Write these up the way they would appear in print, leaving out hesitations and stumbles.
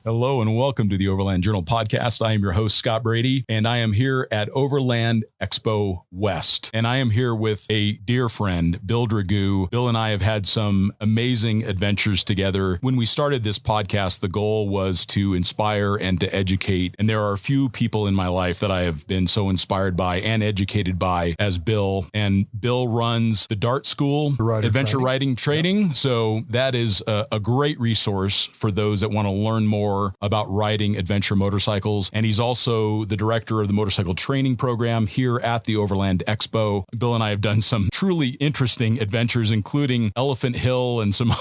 Hello and welcome to the Overland Journal podcast. I am your host, Scott Brady, and I am here at Overland Expo West. And I am here with a dear friend, Bill Dragoo. Bill and I have had some amazing adventures together. When we started this podcast, the goal was to inspire and to educate. And there are a few people in my life that I have been so inspired by and educated by as Bill. And Bill runs the DART School, Adventure Riding Training. Yep. So that is a great resource for those that want to learn more about riding adventure motorcycles. And he's also the director of the motorcycle training program here at the Overland Expo. Bill and I have done some truly interesting adventures, including Elephant Hill and some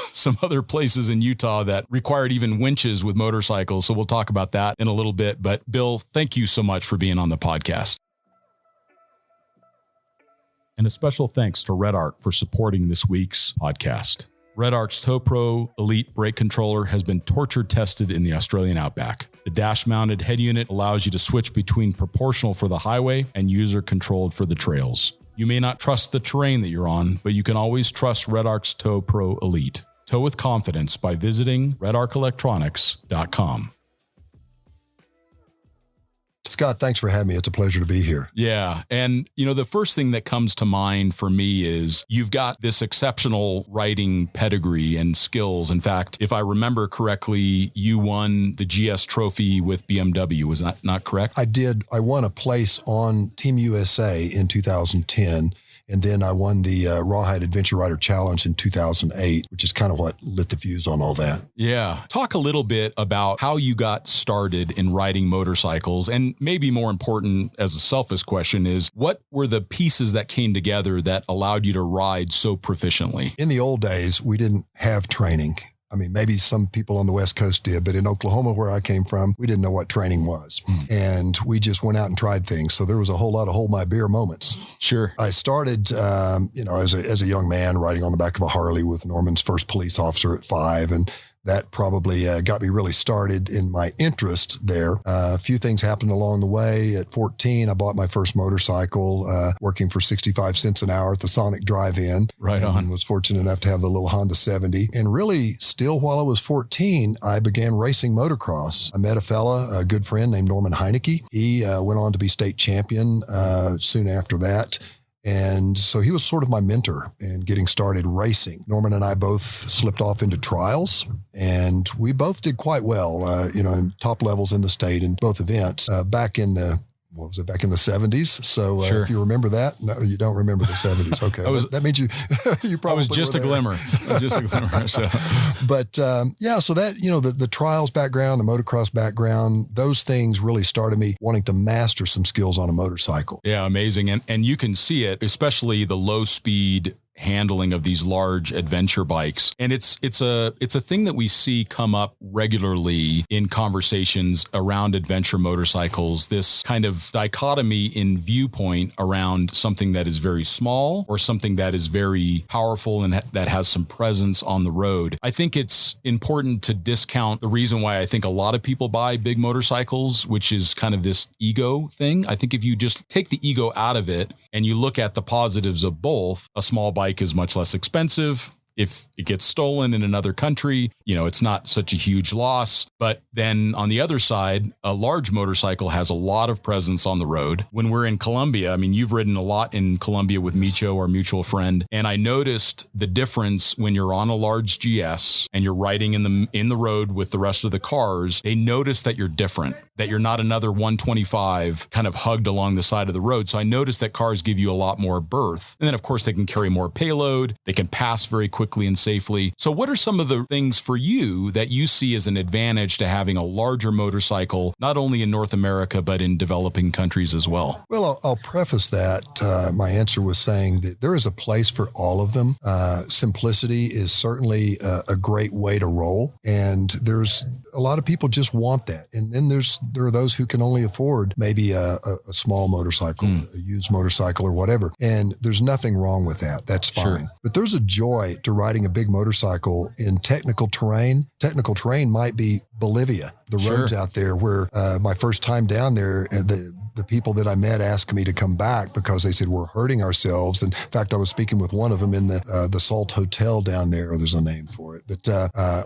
other places in Utah that required even winches with motorcycles. So we'll talk about that in a little bit. But Bill, thank you so much for being on the podcast. And a special thanks to Red Arc for supporting this week's podcast. Red Arc's Tow Pro Elite brake controller has been torture tested in the Australian outback. The dash-mounted head unit allows you to switch between proportional for the highway and user-controlled for the trails. You may not trust the terrain that you're on, but you can always trust Red Arc's Tow Pro Elite. Tow with confidence by visiting redarcelectronics.com. Scott, thanks for having me. It's a pleasure to be here. Yeah. And, the first thing that comes to mind for me is you've got this exceptional riding pedigree and skills. In fact, if I remember correctly, you won the GS trophy with BMW. Was that not correct? I did. I won a place on Team USA in 2010. And then I won the Rawhide Adventure Rider Challenge in 2008, which is kind of what lit the fuse on all that. Yeah. Talk a little bit about how you got started in riding motorcycles. And maybe more important as a selfish question is, what were the pieces that came together that allowed you to ride so proficiently? In the old days, we didn't have training. I mean, maybe some people on the West Coast did, but in Oklahoma, where I came from, we didn't know what training was. And we just went out and tried things. So there was a whole lot of hold my beer moments. Sure. I started, as a young man riding on the back of a Harley with Norman's first police officer at 5. And that probably got me really started in my interest there. A few things happened along the way. At 14, I bought my first motorcycle, working for 65 cents an hour at the Sonic Drive-In. Right on. And was fortunate enough to have the little Honda 70. And really, still while I was 14, I began racing motocross. I met a good friend named Norman Heineke. He went on to be state champion soon after that. And so he was sort of my mentor in getting started racing. Norman and I both slipped off into trials, and we both did quite well, in top levels in the state in both events. Back in the 70s? So sure. If you remember that, no, you don't remember the 70s. Okay. That means you probably I was just a glimmer. So. But so that, the trials background, the motocross background, those things really started me wanting to master some skills on a motorcycle. Yeah, amazing. And you can see it, especially the low speed handling of these large adventure bikes. And it's a thing that we see come up regularly in conversations around adventure motorcycles, this kind of dichotomy in viewpoint around something that is very small or something that is very powerful and that has some presence on the road. I think it's important to discount the reason why I think a lot of people buy big motorcycles, which is kind of this ego thing. I think if you just take the ego out of it and you look at the positives of both, a small bike is much less expensive. If it gets stolen in another country, it's not such a huge loss. But then on the other side, a large motorcycle has a lot of presence on the road. When we're in Colombia, I mean, you've ridden a lot in Colombia with Micho, our mutual friend. And I noticed the difference when you're on a large GS and you're riding in the road with the rest of the cars. They notice that you're different, that you're not another 125 kind of hugged along the side of the road. So I noticed that cars give you a lot more berth. And then, of course, they can carry more payload. They can pass very quickly and safely. So what are some of the things for you that you see as an advantage to having a larger motorcycle, not only in North America, but in developing countries as well? Well, I'll preface that my answer was saying that there is a place for all of them. Simplicity is certainly a great way to roll. And there's a lot of people just want that. And then there are those who can only afford maybe a small motorcycle, a used motorcycle or whatever. And there's nothing wrong with that. That's fine. Sure. But there's a joy to riding a big motorcycle in technical terrain. Technical terrain might be Bolivia, the roads out there where my first time down there, the the people that I met asked me to come back because they said we're hurting ourselves. And in fact, I was speaking with one of them in the Salt Hotel down there, or there's a name for it, but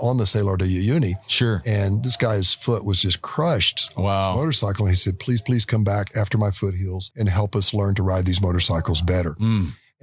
on the Salar de Uyuni. Sure. And this guy's foot was just crushed on his motorcycle. And he said, please come back after my foot heals and help us learn to ride these motorcycles better.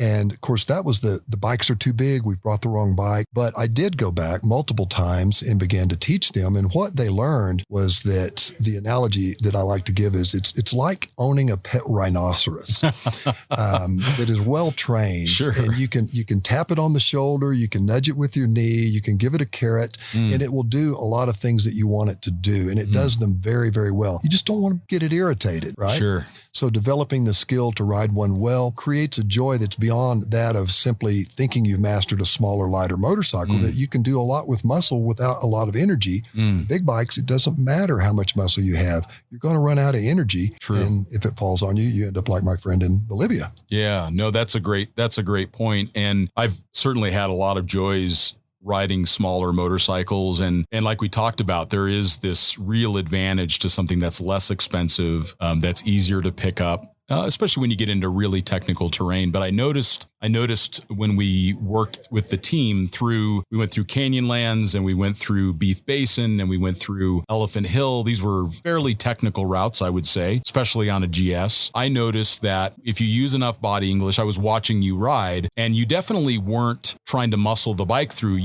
And of course, that was the bikes are too big. We've brought the wrong bike. But I did go back multiple times and began to teach them. And what they learned was that the analogy that I like to give is it's like owning a pet rhinoceros that is well trained. Sure. And you can tap it on the shoulder, you can nudge it with your knee, you can give it a carrot, and it will do a lot of things that you want it to do. And it does them very, very well. You just don't want to get it irritated, right? Sure. So developing the skill to ride one well creates a joy that's beyond that of simply thinking you've mastered a smaller, lighter motorcycle, that you can do a lot with muscle without a lot of energy. Big bikes, it doesn't matter how much muscle you have. You're going to run out of energy. True. And if it falls on you, you end up like my friend in Bolivia. Yeah, no, that's a great point. And I've certainly had a lot of joys riding smaller motorcycles. And like we talked about, there is this real advantage to something that's less expensive, that's easier to pick up, especially when you get into really technical terrain. But I noticed when we worked with the team we went through Canyonlands and we went through Beef Basin and we went through Elephant Hill. These were fairly technical routes, I would say, especially on a GS. I noticed that if you use enough body English, I was watching you ride, and you definitely weren't trying to muscle the bike through.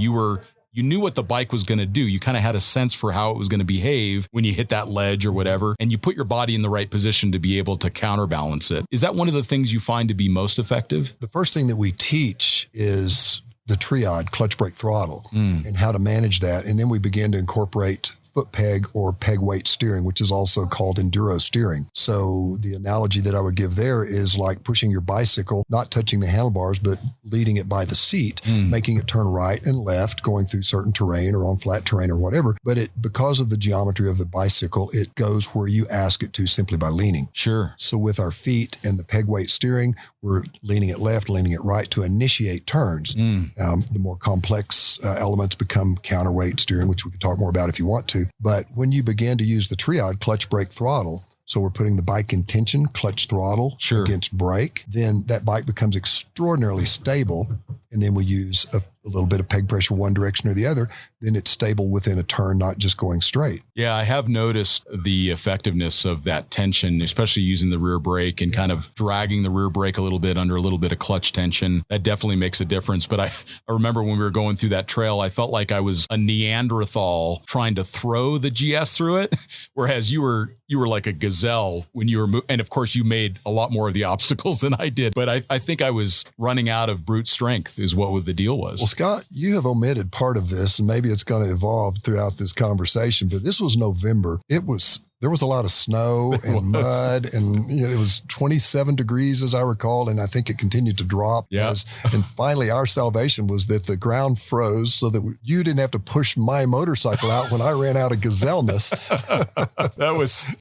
You knew what the bike was going to do. You kind of had a sense for how it was going to behave when you hit that ledge or whatever, and you put your body in the right position to be able to counterbalance it. Is that one of the things you find to be most effective? The first thing that we teach is the triad, clutch, brake, throttle, and how to manage that. And then we begin to incorporate foot peg or peg weight steering, which is also called enduro steering. So the analogy that I would give there is like pushing your bicycle, not touching the handlebars, but leading it by the seat, making it turn right and left, going through certain terrain or on flat terrain or whatever. But because of the geometry of the bicycle, it goes where you ask it to simply by leaning. Sure. So with our feet and the peg weight steering, we're leaning it left, leaning it right to initiate turns. The more complex elements become counterweight steering, which we can talk more about if you want to. But when you begin to use the triad, clutch, brake, throttle, so we're putting the bike in tension, clutch, throttle against brake, then that bike becomes extraordinarily stable. And then we use a little bit of peg pressure one direction or the other, then it's stable within a turn, not just going straight. Yeah, I have noticed the effectiveness of that tension, especially using the rear brake and kind of dragging the rear brake a little bit under a little bit of clutch tension. That definitely makes a difference. But I remember when we were going through that trail, I felt like I was a Neanderthal trying to throw the GS through it, whereas you were like a gazelle when you were and of course you made a lot more of the obstacles than I did. But I think I was running out of brute strength is what the deal was. Well, Scott, you have omitted part of this, and maybe it's going to evolve throughout this conversation, but this was November. There was a lot of snow and mud, and it was 27 degrees, as I recall, and I think it continued to drop. Yeah. And finally, our salvation was that the ground froze so that you didn't have to push my motorcycle out when I ran out of gazelleness.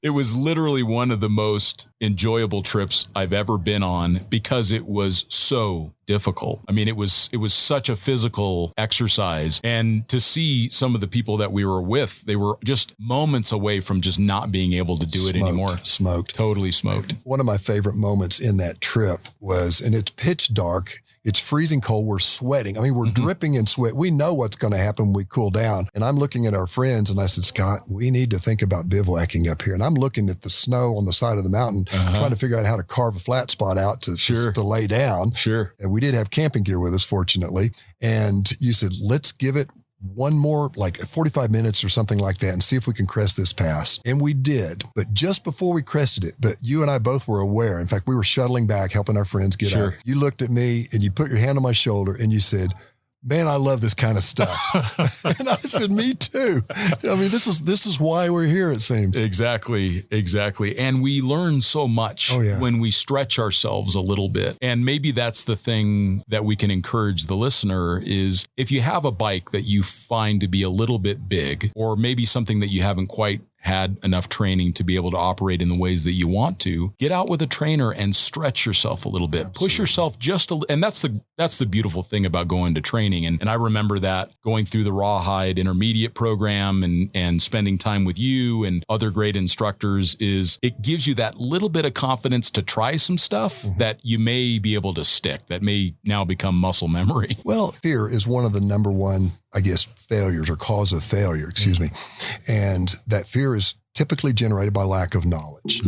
It was literally one of the most enjoyable trips I've ever been on because it was so difficult. I mean, it was such a physical exercise, and to see some of the people that we were with, they were just moments away from just not being able to do it anymore. Totally smoked. One of my favorite moments in that trip was, and it's pitch dark, it's freezing cold, we're sweating. I mean, we're dripping in sweat. We know what's going to happen when we cool down. And I'm looking at our friends and I said, Scott, we need to think about bivouacking up here. And I'm looking at the snow on the side of the mountain, trying to figure out how to carve a flat spot out to lay down. Sure. And we did have camping gear with us, fortunately. And you said, let's give it one more, like 45 minutes or something like that, and see if we can crest this pass. And we did. But just before we crested it, but you and I both were aware. In fact, we were shuttling back, helping our friends get out. You looked at me and you put your hand on my shoulder and you said, man, I love this kind of stuff. And I said, me too. I mean, this is why we're here, it seems. Exactly. And we learn so much when we stretch ourselves a little bit. And maybe that's the thing that we can encourage the listener is if you have a bike that you find to be a little bit big, or maybe something that you haven't quite had enough training to be able to operate in the ways that you want to, get out with a trainer and stretch yourself a little bit, Absolutely. push yourself and that's the beautiful thing about going to training. And I remember that going through the Rawhide intermediate program and spending time with you and other great instructors is it gives you that little bit of confidence to try some stuff that you may be able to stick, that may now become muscle memory. Well, fear is one of the number one, I guess, failures or cause of failure, excuse me. And that fear is typically generated by lack of knowledge.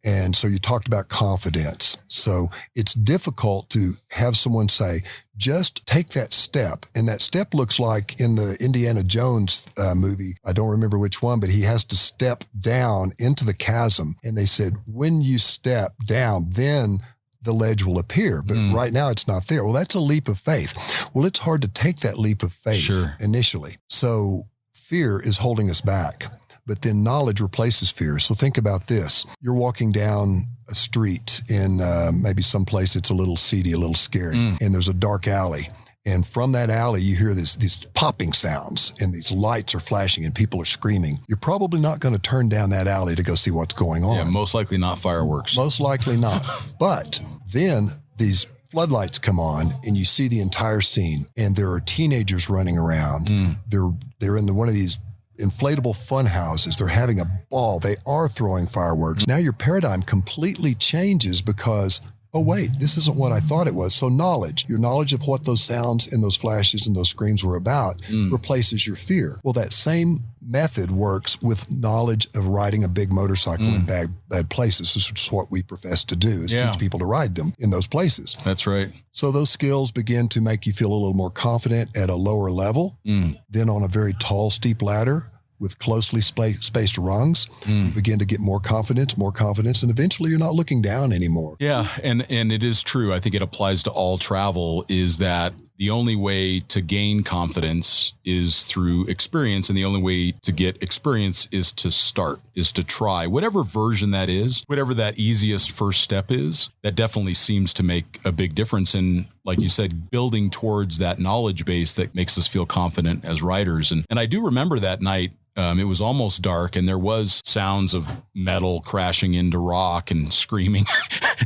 And so you talked about confidence. So it's difficult to have someone say, just take that step. And that step looks like in the Indiana Jones movie, I don't remember which one, but he has to step down into the chasm. And they said, when you step down, then the ledge will appear. But right now it's not there. Well, that's a leap of faith. Well, it's hard to take that leap of faith initially. So fear is holding us back. But then knowledge replaces fear. So think about this. You're walking down a street in maybe someplace that's a little seedy, a little scary, and there's a dark alley. And from that alley, you hear these popping sounds and these lights are flashing and people are screaming. You're probably not going to turn down that alley to go see what's going on. Yeah, most likely not fireworks. Most likely not. But then these floodlights come on and you see the entire scene and there are teenagers running around. They're in one of these inflatable fun houses. They're having a ball. They are throwing fireworks. Now your paradigm completely changes because, oh, wait, this isn't what I thought it was. So your knowledge of what those sounds and those flashes and those screams were about replaces your fear. Well, that same method works with knowledge of riding a big motorcycle in bad places. This is what we profess to do, is teach people to ride them in those places. That's right. So those skills begin to make you feel a little more confident at a lower level. Then on a very tall, steep ladder with closely spaced rungs, you begin to get more confidence, and eventually you're not looking down anymore. Yeah, and it is true. I think it applies to all travel, is that the only way to gain confidence is through experience, and the only way to get experience is to start, is to try. Whatever version that is, whatever that easiest first step is, that definitely seems to make a big difference in, like you said, building towards that knowledge base that makes us feel confident as riders. And I do remember that night, it was almost dark and there was sounds of metal crashing into rock and screaming.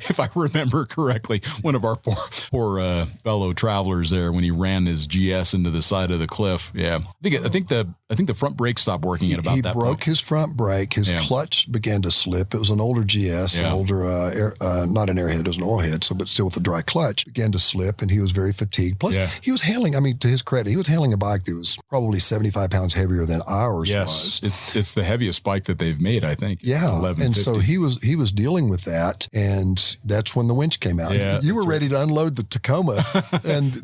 If I remember correctly, one of our poor fellow travelers there, when he ran his GS into the side of the cliff. Yeah. I think the front brake stopped working at about that point. He broke his front brake. His clutch began to slip. It was an older GS, an older, not an airhead, it was an oil head, but still with a dry clutch, began to slip and he was very fatigued. Plus he was handling, to his credit, he was handling a bike that was probably 75 pounds heavier than ours was. It's the heaviest bike that they've made, I think. Yeah. And so he was dealing with that, and that's when the winch came out. Yeah, you were ready to unload the Tacoma and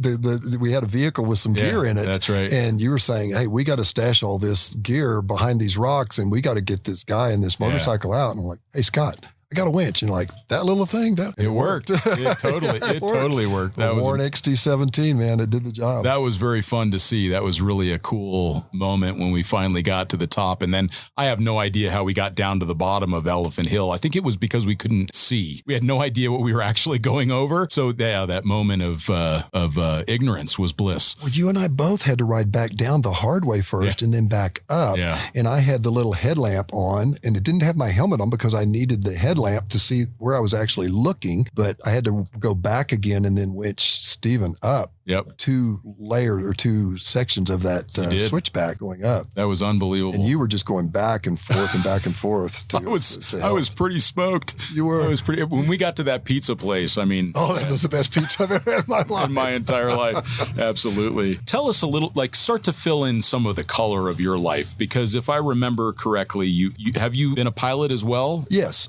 we had a vehicle with some gear in it. That's right. And you were saying, hey, we got to stash all this gear behind these rocks and we got to get this guy and this motorcycle out. And I'm like, hey, Scott, I got a winch. And like, that little thing, it worked. It totally worked. That was Warren XT17, man. It did the job. That was very fun to see. That was really a cool moment when we finally got to the top. And then I have no idea how we got down to the bottom of Elephant Hill. I think it was because we couldn't see. We had no idea what we were actually going over. So that moment of ignorance was bliss. Well, you and I both had to ride back down the hard way first and then back up. Yeah. And I had the little headlamp on and it didn't have my helmet on because I needed the headlamp to see where I was actually looking, but I had to go back again and then winch Stephen up. Yep. 2 sections of that switchback going up. That was unbelievable. And you were just going back and forth and back and forth. I was pretty smoked. You were. When we got to that pizza place, that was the best pizza I've ever had in my life. In my entire life. Absolutely. Tell us a little, start to fill in some of the color of your life, because if I remember correctly, you have you been a pilot as well? Yes.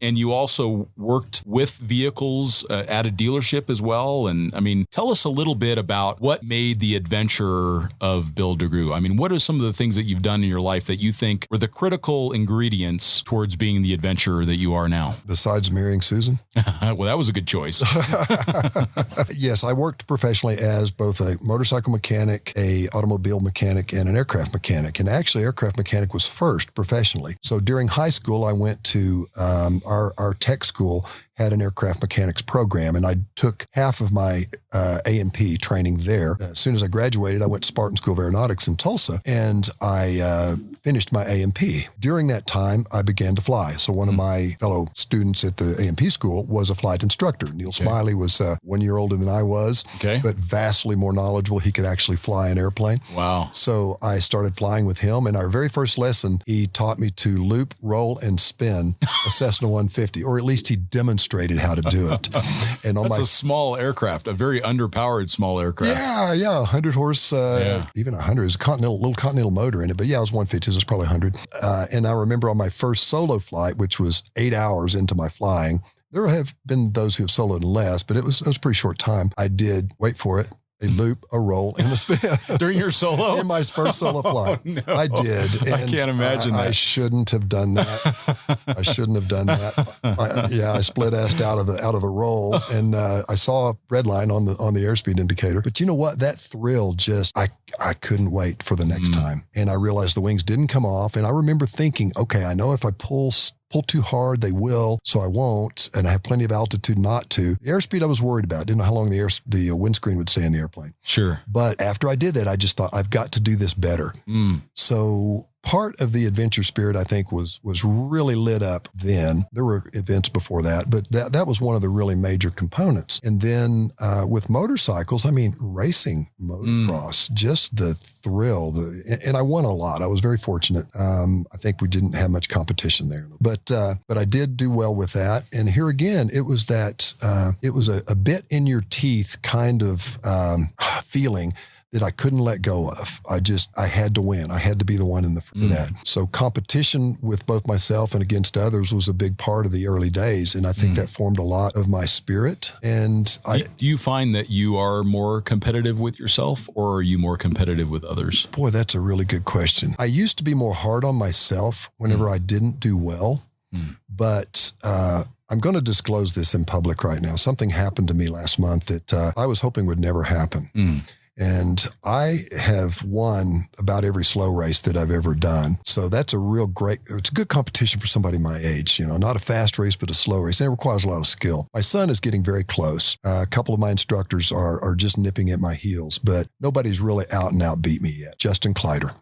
And you also worked with vehicles at a dealership as well. And tell us a little bit about what made the adventure of Bill Dragoo. What are some of the things that you've done in your life that you think were the critical ingredients towards being the adventurer that you are now? Besides marrying Susan? Well, that was a good choice. Yes, I worked professionally as both a motorcycle mechanic, a automobile mechanic, and an aircraft mechanic. And actually, aircraft mechanic was first professionally. So during high school, I went to our tech school had an aircraft mechanics program, and I took half of my A&P training there. As soon as I graduated, I went to Spartan School of Aeronautics in Tulsa, and I finished my A&P. During that time, I began to fly. So one of my fellow students at the A&P school was a flight instructor. Neil Smiley was 1 year older than I was, but vastly more knowledgeable. He could actually fly an airplane. Wow. So I started flying with him, and our very first lesson, he taught me to loop, roll, and spin a Cessna 150, or at least he demonstrated how to do it. And on That's a small aircraft, a very underpowered small aircraft. Yeah, 100 horse, even 100. There's a little Continental motor in it, but yeah, it was 150, so it's probably 100. And I remember on my first solo flight, which was 8 hours into my flying, there have been those who have soloed in less, but it was a pretty short time. I did, wait for it, a loop, a roll, and a spin. During your solo? In my first solo flight. Oh, no. I did. And I can't imagine that. I shouldn't have done that. I shouldn't have done that. I split-assed out of the roll, and I saw a red line on the airspeed indicator. But you know what? That thrill just, I couldn't wait for the next time. And I realized the wings didn't come off. And I remember thinking, okay, I know if I pull too hard, they will, so I won't. And I have plenty of altitude not to. The airspeed I was worried about. Didn't know how long the windscreen would stay in the airplane. Sure. But after I did that, I just thought, I've got to do this better. So part of the adventure spirit, I think, was really lit up then. There were events before that, but that was one of the really major components. And then with motorcycles, I mean, racing motocross, just the thrill, and I won a lot. I was very fortunate. I think we didn't have much competition there, but I did do well with that. And here again, it was a bit in your teeth kind of feeling that I couldn't let go of. I had to win. I had to be the one in for that. So competition with both myself and against others was a big part of the early days. And I think that formed a lot of my spirit. And do you find that you are more competitive with yourself, or are you more competitive with others? Boy, that's a really good question. I used to be more hard on myself whenever I didn't do well, but, I'm going to disclose this in public right now. Something happened to me last month that I was hoping would never happen. And I have won about every slow race that I've ever done. So that's it's a good competition for somebody my age, not a fast race, but a slow race. And it requires a lot of skill. My son is getting very close. A couple of my instructors are just nipping at my heels, but nobody's really out and out beat me yet. Justin Kleider.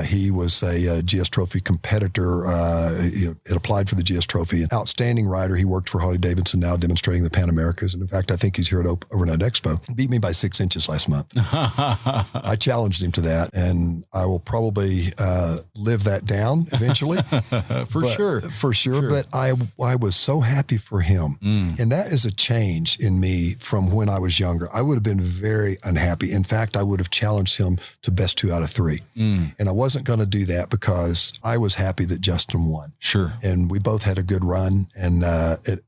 He was a GS Trophy competitor. It applied for the GS Trophy. An outstanding rider. He worked for Harley Davidson, now demonstrating the Pan Americas. And in fact, I think he's here at Overnight Expo. Beat me by 6 inches last month. I challenged him to that, and I will probably live that down eventually. For sure. But I was so happy for him. And that is a change in me from when I was younger. I would have been very unhappy. In fact, I would have challenged him to best 2 out of 3. And I wasn't going to do that because I was happy that Justin won. Sure. And we both had a good run, and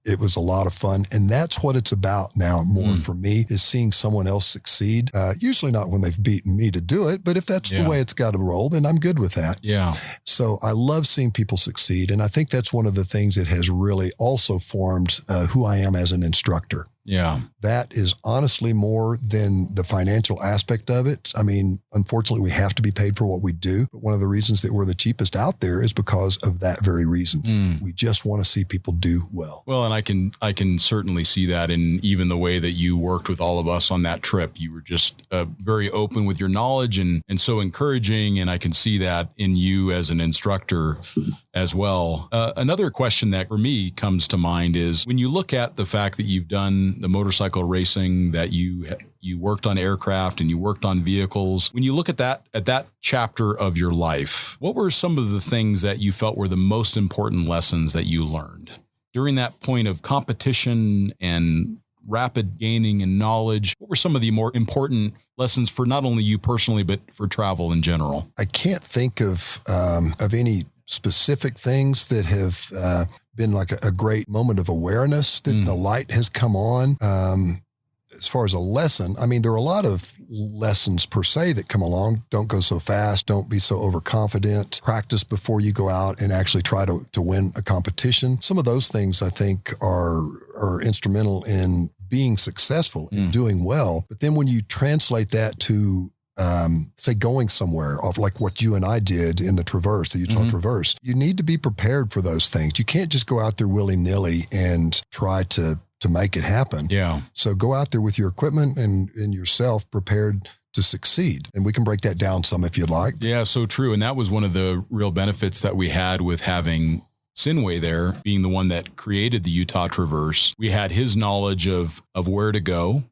it was a lot of fun. And that's what it's about now more for me, is seeing someone else succeed. Usually not when they've beaten me to do it, but if that's the way it's got to roll, then I'm good with that. Yeah. So I love seeing people succeed. And I think that's one of the things that has really also formed who I am as an instructor. Yeah. That is honestly more than the financial aspect of it. I mean, unfortunately, we have to be paid for what we do. But one of the reasons that we're the cheapest out there is because of that very reason. We just want to see people do well. Well, and I can certainly see that in even the way that you worked with all of us on that trip. You were just very open with your knowledge and so encouraging. And I can see that in you as an instructor as well. Another question that for me comes to mind is when you look at the fact that you've done the motorcycle racing, that you worked on aircraft and you worked on vehicles. When you look at that chapter of your life, what were some of the things that you felt were the most important lessons that you learned during that point of competition and rapid gaining in knowledge? What were some of the more important lessons for not only you personally, but for travel in general? I can't think of any specific things that have been like a great moment of awareness that the light has come on. As far as a lesson, I mean, there are a lot of lessons per se that come along. Don't go so fast. Don't be so overconfident. Practice before you go out and actually try to win a competition. Some of those things I think are instrumental in being successful and doing well. But then when you translate that to say going somewhere off like what you and I did in the Traverse, the Utah Traverse, you need to be prepared for those things. You can't just go out there willy-nilly and try to make it happen. Yeah. So go out there with your equipment and yourself prepared to succeed. And we can break that down some if you'd like. Yeah, so true. And that was one of the real benefits that we had with having Sinway there, being the one that created the Utah Traverse. We had his knowledge of where to go.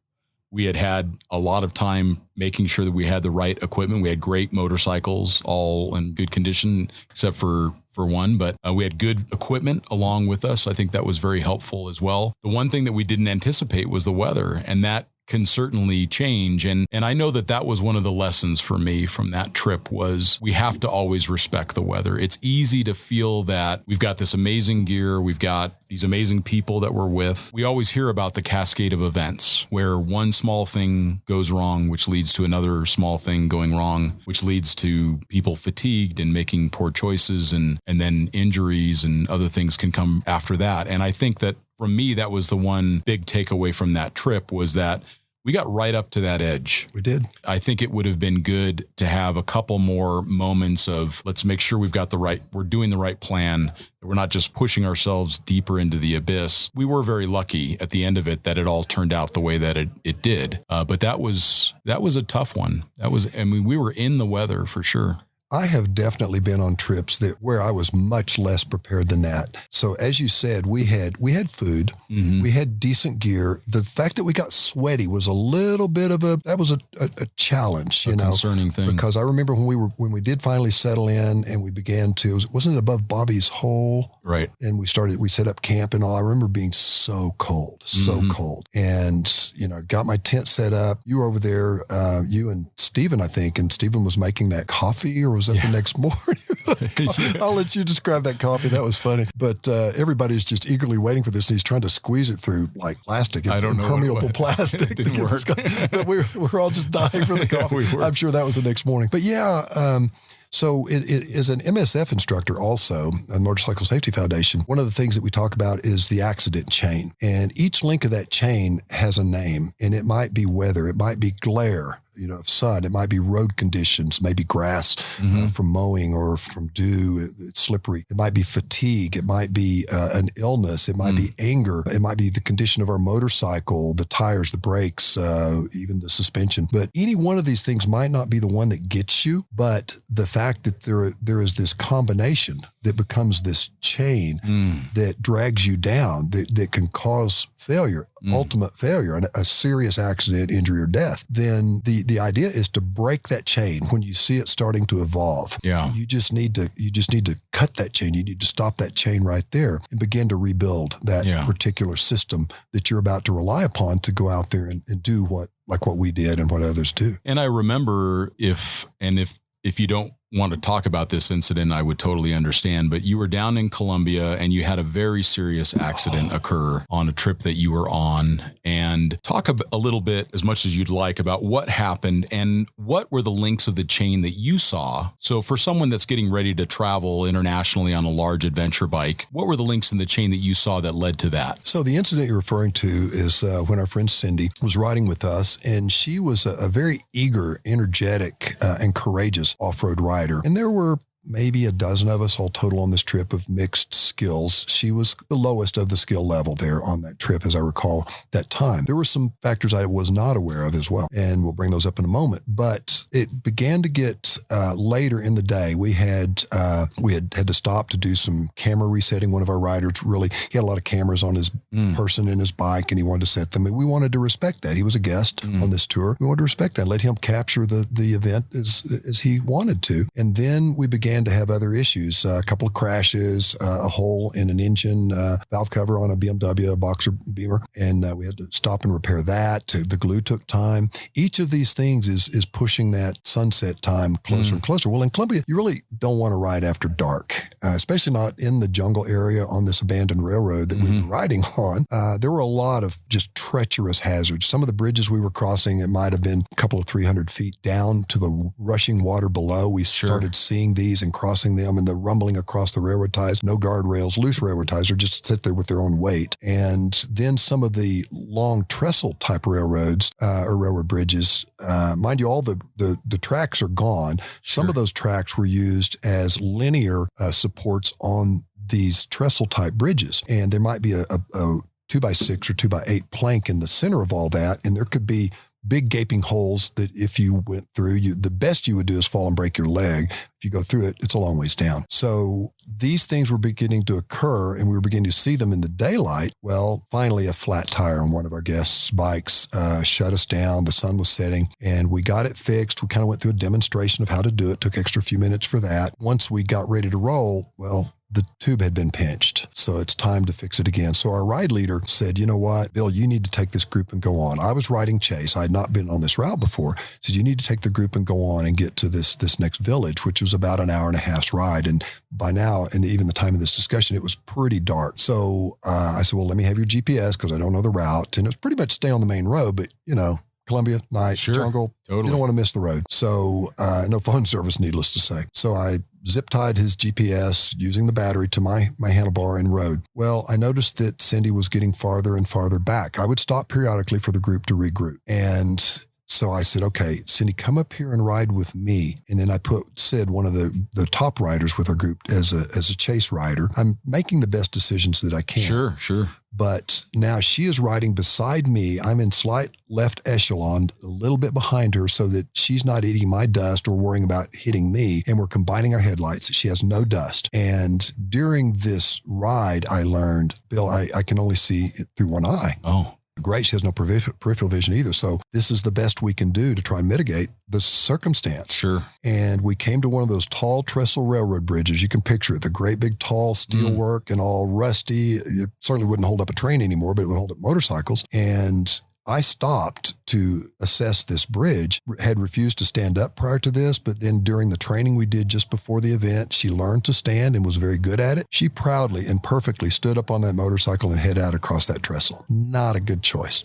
We had a lot of time making sure that we had the right equipment. We had great motorcycles, all in good condition, except for one, but we had good equipment along with us. I think that was very helpful as well. The one thing that we didn't anticipate was the weather, and that can certainly change. And I know that was one of the lessons for me from that trip was we have to always respect the weather. It's easy to feel that we've got this amazing gear. We've got these amazing people that we're with. We always hear about the cascade of events where one small thing goes wrong, which leads to another small thing going wrong, which leads to people fatigued and making poor choices. And then injuries and other things can come after that. And I think that for me, that was the one big takeaway from that trip was that we got right up to that edge. We did. I think it would have been good to have a couple more moments of let's make sure we're doing the right plan. We're not just pushing ourselves deeper into the abyss. We were very lucky at the end of it that it all turned out the way that it did. But that was a tough one. We were in the weather for sure. I have definitely been on trips where I was much less prepared than that. So as you said, we had food, we had decent gear. The fact that we got sweaty was a little bit of a challenge, you know, concerning thing. Because I remember when we did finally settle in and we began to, wasn't it above Bobby's Hole? Right. And we set up camp and all. I remember being so cold, and, you know, got my tent set up. You were over there, you and Stephen, I think, and Stephen was making that coffee, or was that the next morning? I'll let you describe that coffee. That was funny. But everybody's just eagerly waiting for this. And he's trying to squeeze it through like plastic, impermeable plastic. It didn't work. But we're all just dying for the coffee. I'm sure that was the next morning. But yeah, so it is an MSF instructor also, a Motorcycle Safety Foundation. One of the things that we talk about is the accident chain. And each link of that chain has a name. And it might be weather. It might be glare, you know, sun. It might be road conditions, maybe grass from mowing or from dew. It's slippery. It might be fatigue. It might be an illness. It might be anger. It might be the condition of our motorcycle, the tires, the brakes, even the suspension. But any one of these things might not be the one that gets you, but the fact that there is this combination that becomes this chain that drags you down, that can cause failure, ultimate failure, and a serious accident, injury, or death, then the idea is to break that chain when you see it starting to evolve. Yeah. You just need to cut that chain. You need to stop that chain right there and begin to rebuild that particular system that you're about to rely upon to go out there and do what we did and what others do. And I remember if you don't want to talk about this incident, I would totally understand, but you were down in Colombia and you had a very serious accident occur on a trip that you were on. And talk a little bit, as much as you'd like, about what happened and what were the links of the chain that you saw. So for someone that's getting ready to travel internationally on a large adventure bike, what were the links in the chain that you saw that led to that? So the incident you're referring to is when our friend Cindy was riding with us, and she was a very eager, energetic, and courageous off-road rider. And there were maybe a dozen of us all total on this trip of mixed skills. She was the lowest of the skill level there on that trip, as I recall that time. There were some factors I was not aware of as well, and we'll bring those up in a moment. But it began to get later in the day. We had to stop to do some camera resetting. One of our riders he had a lot of cameras on his person and his bike, and he wanted to set them. And we wanted to respect that. He was a guest on this tour. We wanted to respect that, let him capture the event as he wanted to. And then we began to have other issues, a couple of crashes, a hole in an engine valve cover on a BMW, a Boxer Beamer, and we had to stop and repair that. The glue took time. Each of these things is pushing that sunset time closer and closer. Well, in Colombia, you really don't want to ride after dark, especially not in the jungle area on this abandoned railroad that we were riding on. There were a lot of just treacherous hazards. Some of the bridges we were crossing, it might have been a couple of 300 feet down to the rushing water below. We started seeing these and crossing them and the rumbling across the railroad ties, no guardrails, loose railroad ties, or just sit there with their own weight. And then some of the long trestle type railroads or railroad bridges, mind you, all the tracks are gone. Sure. Some of those tracks were used as linear supports on these trestle type bridges. And there might be a 2x6 or 2x8 plank in the center of all that. And there could be big gaping holes that if you went through, the best you would do is fall and break your leg. If you go through it, it's a long ways down. So these things were beginning to occur and we were beginning to see them in the daylight. Well, finally a flat tire on one of our guests' bikes shut us down. The sun was setting and we got it fixed. We kind of went through a demonstration of how to do it. Took extra few minutes for that. Once we got ready to roll, well, the tube had been pinched. So it's time to fix it again. So our ride leader said, you know what, Bill, you need to take this group and go on. I was riding Chase. I had not been on this route before. He said, you need to take the group and go on and get to this next village, which was about an hour and a half's ride. And by now, and even the time of this discussion, it was pretty dark. So I said, well, let me have your GPS because I don't know the route. And it's pretty much stay on the main road, but Columbia, night, sure, jungle, totally. You don't want to miss the road. So no phone service, needless to say. So I zip tied his GPS using the battery to my handlebar and rode. Well, I noticed that Cindy was getting farther and farther back. I would stop periodically for the group to regroup. And so I said, okay, Cindy, come up here and ride with me. And then I put Sid, one of the top riders with our group, as a chase rider. I'm making the best decisions that I can. Sure. But now she is riding beside me. I'm in slight left echelon, a little bit behind her so that she's not eating my dust or worrying about hitting me. And we're combining our headlights. She has no dust. And during this ride, I learned, Bill, I can only see it through one eye. Oh. Great. She has no peripheral vision either. So this is the best we can do to try and mitigate the circumstance. Sure. And we came to one of those tall trestle railroad bridges. You can picture it, the great big tall steel work and all rusty. It certainly wouldn't hold up a train anymore, but it would hold up motorcycles. And I stopped to assess this bridge, had refused to stand up prior to this, but then during the training we did just before the event, she learned to stand and was very good at it. She proudly and perfectly stood up on that motorcycle and head out across that trestle. Not a good choice.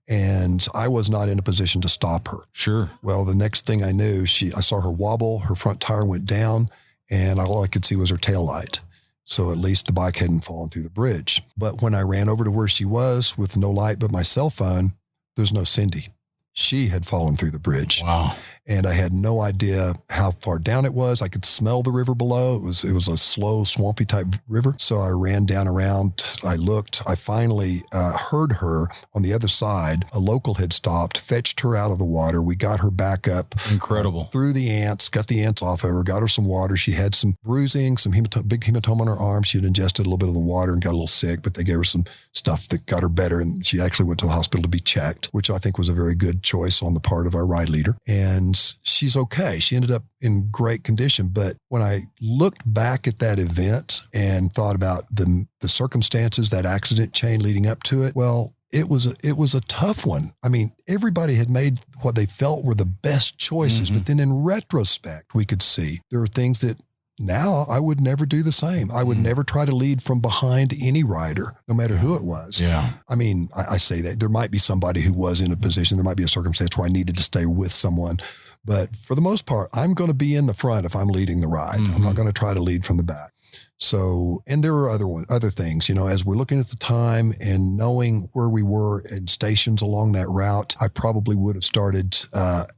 And I was not in a position to stop her. Sure. Well, the next thing I knew, I saw her wobble, her front tire went down, and all I could see was her tail light. So at least the bike hadn't fallen through the bridge. But when I ran over to where she was with no light but my cell phone, there's no Cindy. She had fallen through the bridge. Wow. And I had no idea how far down it was. I could smell the river below. It was a slow, swampy type river. So I ran down around. I looked. I finally heard her on the other side. A local had stopped, fetched her out of the water. We got her back up. Incredible. Through the ants, got the ants off of her, got her some water. She had some bruising, some big hematoma on her arm. She had ingested a little bit of the water and got a little sick, but they gave her some stuff that got her better. And she actually went to the hospital to be checked, which I think was a very good choice on the part of our ride leader. And she's okay. She ended up in great condition. But when I looked back at that event and thought about the circumstances, that accident chain leading up to it, well, it was a tough one. I mean, everybody had made what they felt were the best choices. But then in retrospect, we could see there are things that now I would never do the same. I would never try to lead from behind any rider, no matter who it was. Yeah. I mean, I say that there might be somebody who was in a position, there might be a circumstance where I needed to stay with someone. But for the most part, I'm going to be in the front if I'm leading the ride. I'm not going to try to lead from the back. So, and there are other things, as we're looking at the time and knowing where we were in stations along that route, I probably would have started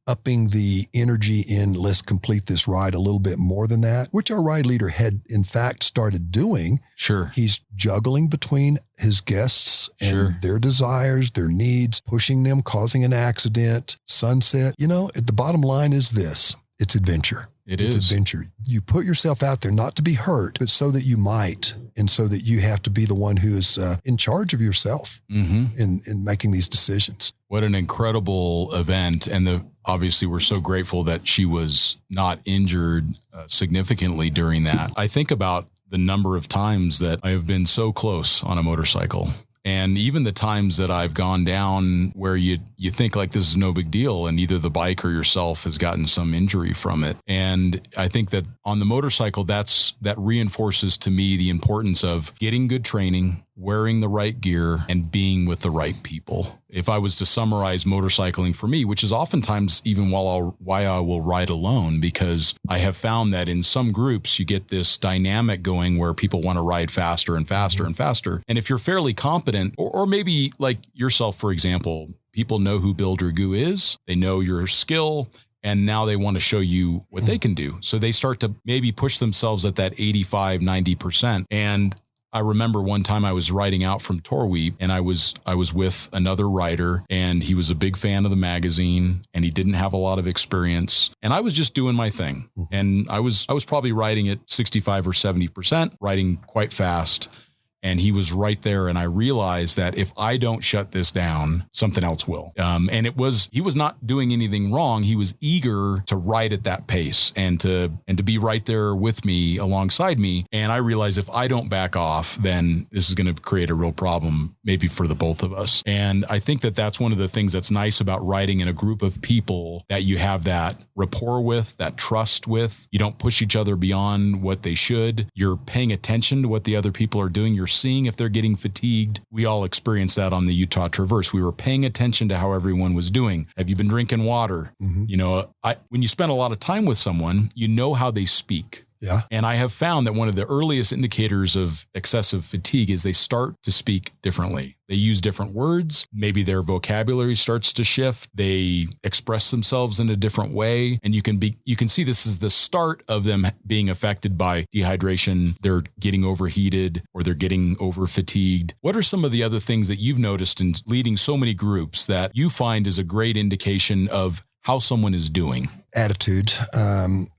upping the energy in let's complete this ride a little bit more than that, which our ride leader had in fact started doing. Sure. He's juggling between his guests and their desires, their needs, pushing them, causing an accident, sunset. The bottom line is this, it's adventure. It's adventure. You put yourself out there not to be hurt, but so that you might, and so that you have to be the one who is in charge of yourself in making these decisions. What an incredible event. And obviously we're so grateful that she was not injured significantly during that. I think about the number of times that I have been so close on a motorcycle. And even the times that I've gone down where you think like this is no big deal and either the bike or yourself has gotten some injury from it. And I think that on the motorcycle, that reinforces to me the importance of getting good training, wearing the right gear and being with the right people. If I was to summarize motorcycling for me, which is oftentimes even why I will ride alone, because I have found that in some groups you get this dynamic going where people want to ride faster and faster and faster. And if you're fairly competent, or maybe like yourself, for example, people know who Bill Dragoo is, they know your skill, and now they want to show you what they can do. So they start to maybe push themselves at that 85, 90%. And I remember one time I was riding out from Torweep, and I was with another rider, and he was a big fan of the magazine, and he didn't have a lot of experience, and I was just doing my thing. And I was probably riding at 65 or 70%, riding quite fast. And he was right there. And I realized that if I don't shut this down, something else will. And he was not doing anything wrong. He was eager to ride at that pace and to be right there with me, alongside me. And I realized if I don't back off, then this is going to create a real problem, maybe for the both of us. And I think that that's one of the things that's nice about riding in a group of people that you have that rapport with, that trust with. You don't push each other beyond what they should. You're paying attention to what the other people are doing. You're seeing if they're getting fatigued. We all experienced that on the Utah Traverse. We were paying attention to how everyone was doing. Have you been drinking water? You know, when you spend a lot of time with someone, you know how they speak. Yeah. And I have found that one of the earliest indicators of excessive fatigue is they start to speak differently. They use different words. Maybe their vocabulary starts to shift. They express themselves in a different way. And you can see this is the start of them being affected by dehydration. They're getting overheated or they're getting over fatigued. What are some of the other things that you've noticed in leading so many groups that you find is a great indication of how someone is doing? Attitude.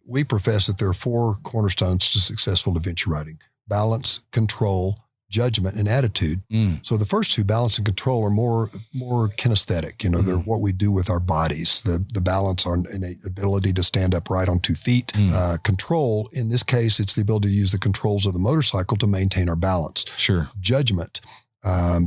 We profess that there are 4 cornerstones to successful adventure riding: balance, control, judgment, and attitude. So the first 2, balance and control, are more kinesthetic. You know, they're what we do with our bodies. The balance, our innate ability to stand upright on 2 feet. Control, in this case, it's the ability to use the controls of the motorcycle to maintain our balance. Sure. Judgment.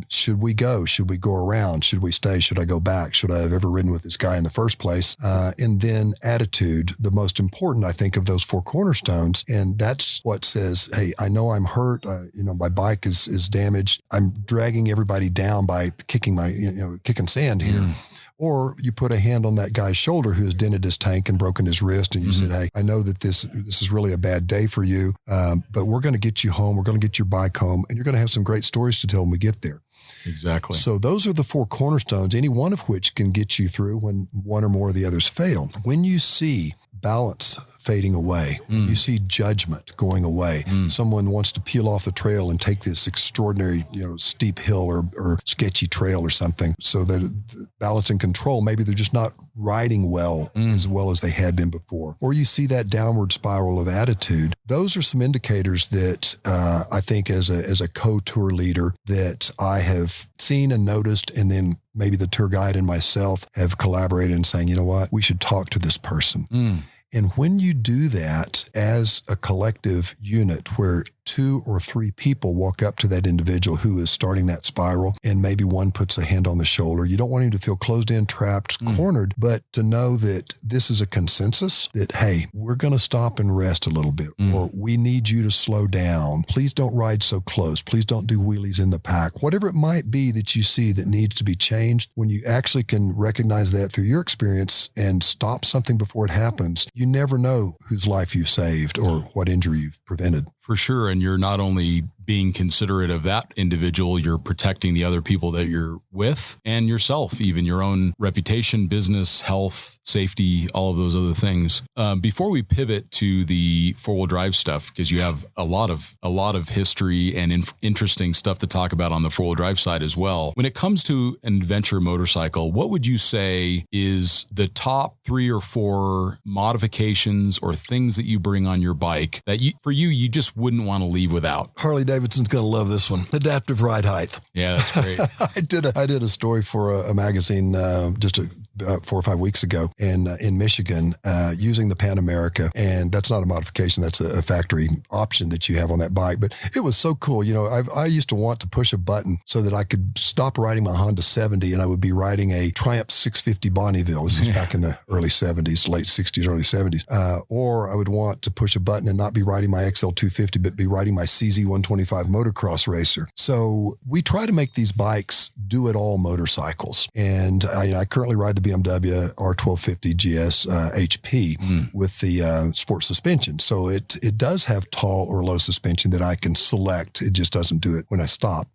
Should we go? Should we go around? Should we stay? Should I go back? Should I have ever ridden with this guy in the first place? And then attitude, the most important, I think, of those 4 cornerstones. And that's what says, hey, I know I'm hurt. My bike is damaged. I'm dragging everybody down by kicking sand here. Or you put a hand on that guy's shoulder who has dented his tank and broken his wrist, and you said, hey, I know that this is really a bad day for you, but we're going to get you home. We're going to get your bike home, and you're going to have some great stories to tell when we get there. Exactly. So those are the 4 cornerstones, any one of which can get you through when one or more of the others fail. When you see balance fading away, you see judgment going away, someone wants to peel off the trail and take this extraordinary, steep hill or sketchy trail or something, so that balance and control, maybe they're just not riding well as they had been before. Or you see that downward spiral of attitude. Those are some indicators that I think as a co-tour leader that I have seen and noticed, and then maybe the tour guide and myself have collaborated in saying, you know what, we should talk to this person. And when you do that as a collective unit where 2 or 3 people walk up to that individual who is starting that spiral, and maybe one puts a hand on the shoulder, you don't want him to feel closed in, trapped, cornered, but to know that this is a consensus that, hey, we're going to stop and rest a little bit, or we need you to slow down. Please don't ride so close. Please don't do wheelies in the pack. Whatever it might be that you see that needs to be changed, when you actually can recognize that through your experience and stop something before it happens, you never know whose life you've saved or what injury you've prevented. For sure. And you're not only being considerate of that individual, you're protecting the other people that you're with and yourself, even your own reputation, business, health, safety, all of those other things. Before we pivot to the 4-wheel drive stuff, because you have a lot of history and interesting stuff to talk about on the 4-wheel drive side as well. When it comes to an adventure motorcycle, what would you say is the top 3 or 4 modifications or things that you bring on your bike that you just wouldn't want to leave without? Harley Davidson's going to love this one. Adaptive ride height. Yeah, that's great. I did a story for a magazine just 4 or 5 weeks ago in Michigan using the Pan America. And that's not a modification. That's a factory option that you have on that bike. But it was so cool. You know, I used to want to push a button so that I could stop riding my Honda 70 and I would be riding a Triumph 650 Bonneville. This is back in the early 70s, late 60s, early 70s. Or I would want to push a button and not be riding my XL 250, but be riding my CZ 125 motocross racer. So we try to make these bikes do it all motorcycles. And I currently ride the BMW R1250 GS HP with the sport suspension. So it does have tall or low suspension that I can select. It just doesn't do it when I stop.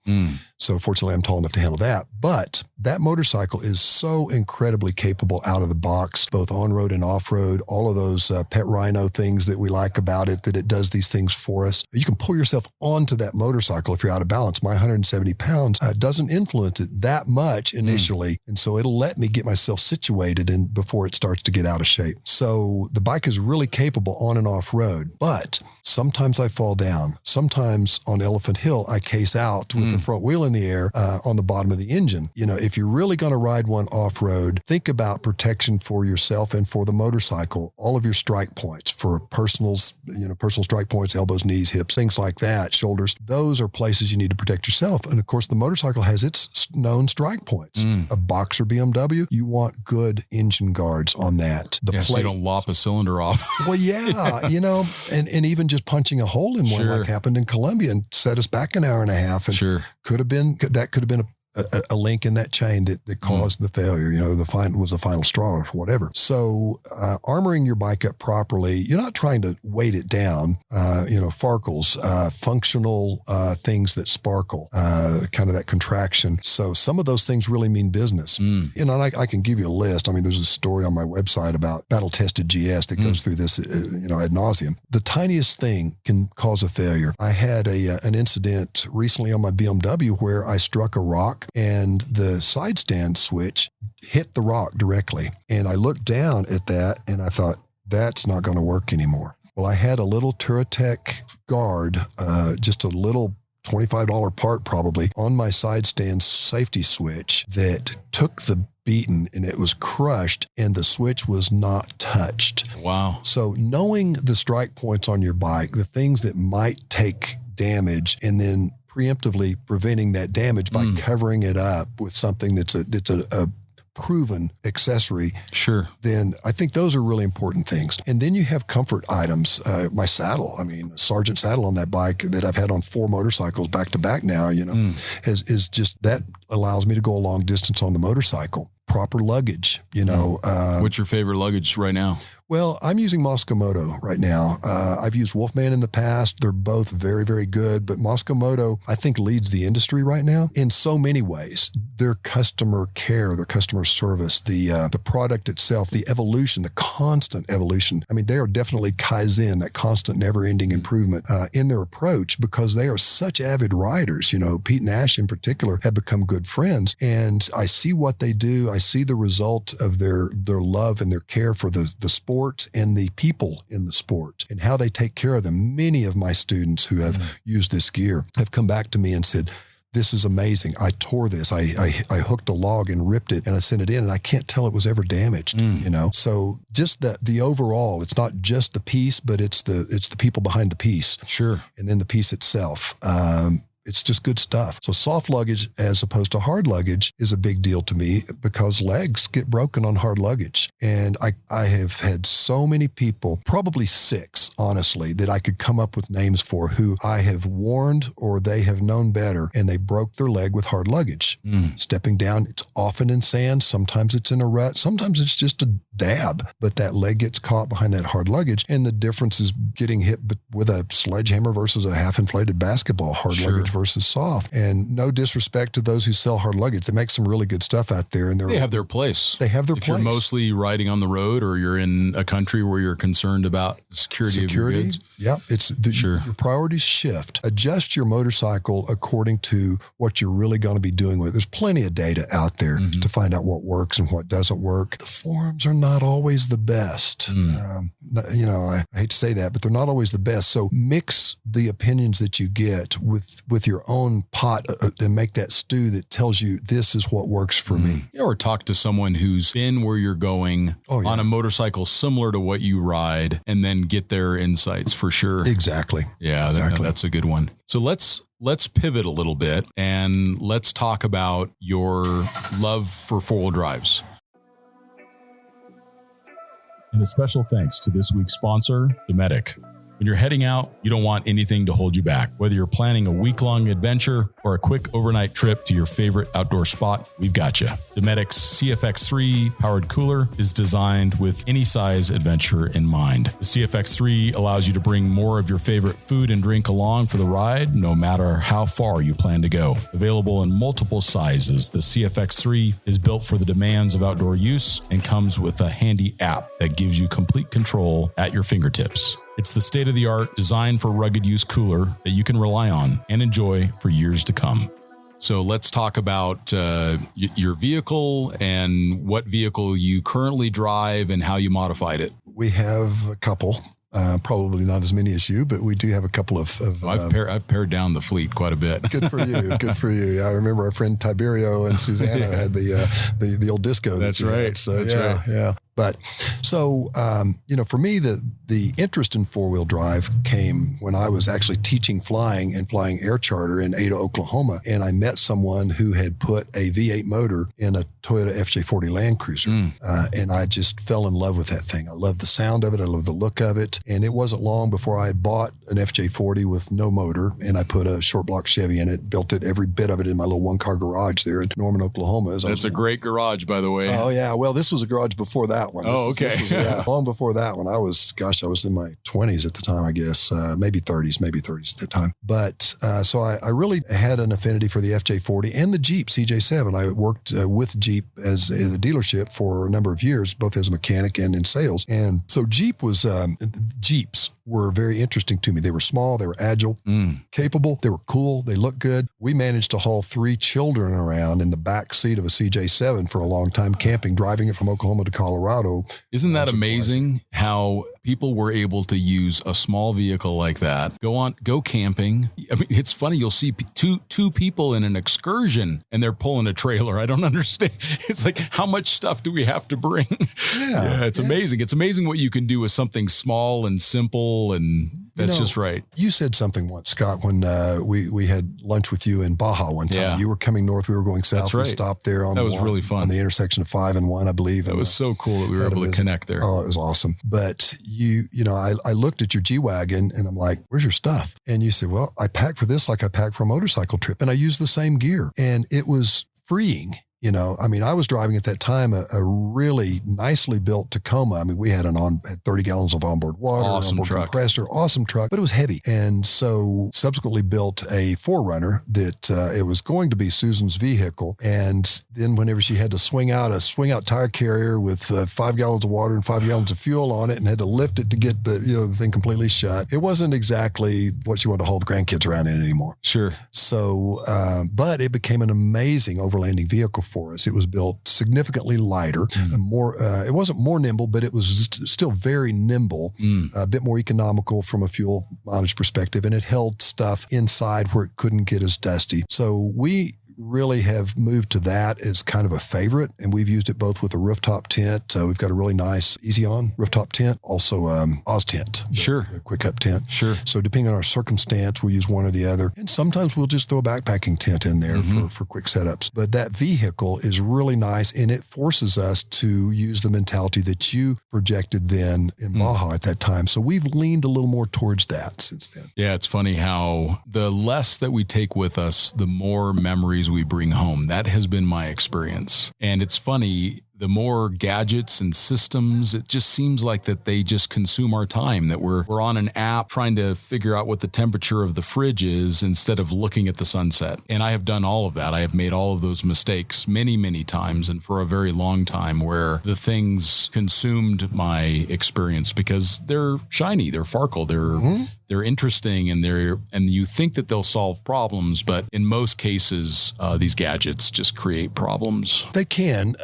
So fortunately, I'm tall enough to handle that. But that motorcycle is so incredibly capable out of the box, both on-road and off-road, all of those pet rhino things that we like about it, that it does these things for us. You can pull yourself onto that motorcycle if you're out of balance. My 170 pounds doesn't influence it that much initially. And so it'll let me get myself situated and before it starts to get out of shape. So the bike is really capable on and off road, but sometimes I fall down. Sometimes on Elephant Hill, I case out with the front wheel in the air on the bottom of the engine. You know, if you're really going to ride one off road, think about protection for yourself and for the motorcycle, all of your strike points for personal strike points, elbows, knees, hips, things like that, shoulders. Those are places you need to protect yourself. And of course, the motorcycle has its known strike points. A Boxer BMW, you want good engine guards on that. So you don't lop a cylinder off. Well, yeah, you know, and even just punching a hole in one like happened in Colombia and set us back an hour and a half. And could have been a link in that chain that caused the failure. You know, was the final straw or whatever. So armoring your bike up properly, you're not trying to weight it down. Farkles, functional things that sparkle, kind of that contraction. So some of those things really mean business. You know, and I can give you a list. I mean, there's a story on my website about battle-tested GS that goes through this, ad nauseum. The tiniest thing can cause a failure. I had an incident recently on my BMW where I struck a rock and the side stand switch hit the rock directly. And I looked down at that and I thought, that's not going to work anymore. Well, I had a little Turatec guard, just a little $25 part probably, on my side stand safety switch that took the beaten and it was crushed and the switch was not touched. Wow. So knowing the strike points on your bike, the things that might take damage, and then preemptively preventing that damage by covering it up with something that's a proven accessory, then I think those are really important things. And then you have comfort items. My saddle, Sergeant saddle on that bike that I've had on 4 motorcycles back to back now, is just, that allows me to go a long distance on the motorcycle. Proper luggage, What's your favorite luggage right now? Well, I'm using Moscow Moto right now. I've used Wolfman in the past. They're both very, very good, but Moscow Moto, I think, leads the industry right now in so many ways. Their customer care, their customer service, the product itself, the evolution, the constant evolution. I mean, they are definitely Kaizen, that constant never-ending improvement in their approach, because they are such avid riders. You know, Pete and Ash in particular have become good friends, and I see what they do. I see the result of their love and their care for the sport and the people in the sport and how they take care of them. Many of my students who have used this gear have come back to me and said, this is amazing. I tore this. I hooked a log and ripped it and I sent it in and I can't tell it was ever damaged, So just the overall, it's not just the piece, but it's the people behind the piece. Sure. And then the piece itself. It's just good stuff. So soft luggage as opposed to hard luggage is a big deal to me because legs get broken on hard luggage. And I have had so many people, probably 6, honestly, that I could come up with names for, who I have warned or they have known better and they broke their leg with hard luggage. Stepping down, it's often in sand. Sometimes it's in a rut. Sometimes it's just a dab, but that leg gets caught behind that hard luggage. And the difference is getting hit with a sledgehammer versus a half-inflated basketball, hard luggage versus soft. And no disrespect to those who sell hard luggage. They make some really good stuff out there. And they have their place. They have their place. If you're mostly riding on the road or you're in a country where you're concerned about the security of your goods. Yeah. Your priorities shift. Adjust your motorcycle according to what you're really going to be doing with it. There's plenty of data out there to find out what works and what doesn't work. The forums are not always the best. I hate to say that, but they're not always the best. So mix the opinions that you get with your own pot and make that stew that tells you this is what works for me. Yeah, or talk to someone who's been where you're going on a motorcycle similar to what you ride and then get their insights for sure. Exactly. Yeah, exactly. That's a good one. So let's pivot a little bit and let's talk about your love for four-wheel drives. And a special thanks to this week's sponsor, Dometic. When you're heading out, you don't want anything to hold you back. Whether you're planning a week-long adventure or a quick overnight trip to your favorite outdoor spot, we've got you. Dometic's CFX3 powered cooler is designed with any size adventure in mind. The CFX3 allows you to bring more of your favorite food and drink along for the ride, no matter how far you plan to go. Available in multiple sizes, the CFX3 is built for the demands of outdoor use and comes with a handy app that gives you complete control at your fingertips. It's the state-of-the-art, designed for rugged use cooler that you can rely on and enjoy for years to come. So let's talk about your vehicle and what vehicle you currently drive and how you modified it. We have a couple. Probably not as many as you, but we do have a couple of I've pared down the fleet quite a bit. Good for you. Good for you. I remember our friend Tiberio and Susanna had the old disco. That's right. Had. So that's right. Yeah. But so, for me, the interest in four-wheel drive came when I was actually teaching flying air charter in Ada, Oklahoma. And I met someone who had put a V8 motor in a Toyota FJ40 Land Cruiser. And I just fell in love with that thing. I loved the sound of it. I loved the look of it. And it wasn't long before I had bought an FJ40 with no motor. And I put a short block Chevy in it, built it, every bit of it in my little one-car garage there in Norman, Oklahoma. That's a great garage, by the way. Oh, yeah. Well, this was a garage before that one. This was long before that one. I was in my 20s at the time, I guess, maybe 30s at the time. But so I really had an affinity for the FJ40 and the Jeep CJ7. I worked with Jeep as in a dealership for a number of years, both as a mechanic and in sales. And so Jeeps were very interesting to me. They were small, they were agile, capable, they were cool, they looked good. We managed to haul 3 children around in the back seat of a CJ7 for a long time, camping, driving it from Oklahoma to Colorado. Isn't that amazing how people were able to use a small vehicle like that, go camping? I mean, it's funny. You'll see two people in an excursion and they're pulling a trailer. I don't understand. It's like, how much stuff do we have to bring? It's amazing. It's amazing what you can do with something small and simple, and that's just right. You said something once, Scott, when we had lunch with you in Baja one time. Yeah. You were coming north. We were going south. That's right. We stopped there on really fun. On the intersection of 5 and 1, I believe. That was so cool that we were able to connect there. Oh, it was awesome. But I looked at your G-Wagon and I'm like, where's your stuff? And you said, well, I packed for this like I packed for a motorcycle trip, and I used the same gear, and it was freeing. I was driving at that time a really nicely built Tacoma. I mean, we had 30 gallons of onboard water, awesome onboard truck. compressor, awesome truck, but it was heavy. And so subsequently built a 4Runner that it was going to be Susan's vehicle. And then whenever she had to swing out tire carrier with 5 gallons of water and 5 gallons of fuel on it and had to lift it to get the thing completely shut, it wasn't exactly what she wanted to haul the grandkids around in anymore. Sure. So, but it became an amazing overlanding vehicle for us. It was built significantly lighter and more, it wasn't more nimble, but it was still very nimble, a bit more economical from a fuel mileage perspective. And it held stuff inside where it couldn't get as dusty. So we really have moved to that as kind of a favorite, and we've used it both with a rooftop tent. We've got a really nice Easy On rooftop tent, also Oz tent, the quick up tent. Sure. So depending on our circumstance, we'll use one or the other, and sometimes we'll just throw a backpacking tent in there for quick setups. But that vehicle is really nice, and it forces us to use the mentality that you projected then in Baja at that time. So we've leaned a little more towards that since then. Yeah, it's funny how the less that we take with us, the more memories we bring home. That has been my experience. And it's funny, the more gadgets and systems, it just seems like that they just consume our time, that we're on an app trying to figure out what the temperature of the fridge is instead of looking at the sunset. And I have done all of that. I have made all of those mistakes many, many times, and for a very long time, where the things consumed my experience because they're shiny, they're farkle, they're interesting, and you think that they'll solve problems, but in most cases, these gadgets just create problems. They can.